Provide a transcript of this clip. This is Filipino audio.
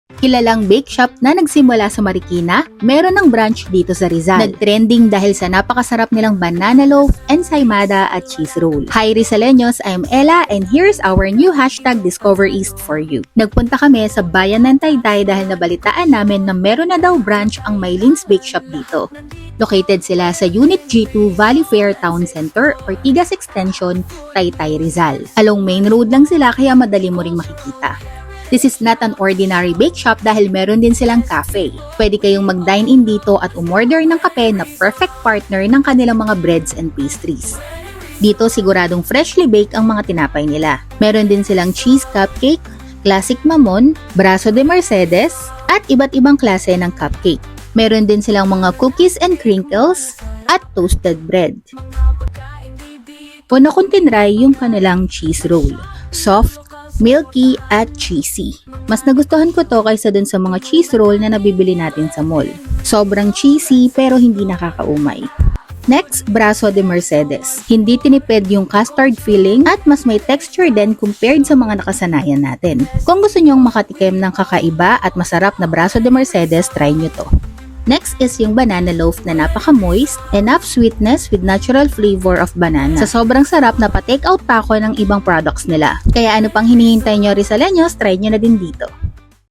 Kilalang bake shop na nagsimula sa Marikina, meron ng branch dito sa Rizal. Nag-trending dahil sa napakasarap nilang banana loaf, ensaymada at cheese roll. Hi Rizaleños, I'm Ella and here's our new hashtag Discover East for you. Nagpunta kami sa bayan ng Taytay dahil nabalitaan namin na meron na daw branch ang Mayleen's Bake Shop dito. Located sila sa Unit G2 Valley Fair Town Center, Ortigas Extension, Taytay, Rizal. Along main road lang sila kaya madali mo ring makikita. This is not an ordinary bake shop dahil meron din silang cafe. Pwede kayong mag-dine-in dito at umorder ng kape na perfect partner ng kanilang mga breads and pastries. Dito siguradong freshly baked ang mga tinapay nila. Meron din silang cheese cupcake, classic mamon, braso de Mercedes, at iba't ibang klase ng cupcake. Meron din silang mga cookies and crinkles at toasted bread. Una kong tinry yung kanilang cheese roll. Soft, milky at cheesy. Mas nagustuhan ko to kaysa dun sa mga cheese roll na nabibili natin sa mall. Sobrang cheesy pero hindi nakakaumay. Next, braso de Mercedes. Hindi tinipid yung custard filling at mas may texture din compared sa mga nakasanayan natin. Kung gusto nyong makatikim ng kakaiba at masarap na braso de Mercedes, try nyo to. Next is yung banana loaf na napaka-moist, enough sweetness with natural flavor of banana. Sa sobrang sarap na pa-take out pa ako ng ibang products nila. Kaya ano pang hinihintay nyo Rizaleños, try nyo na din dito.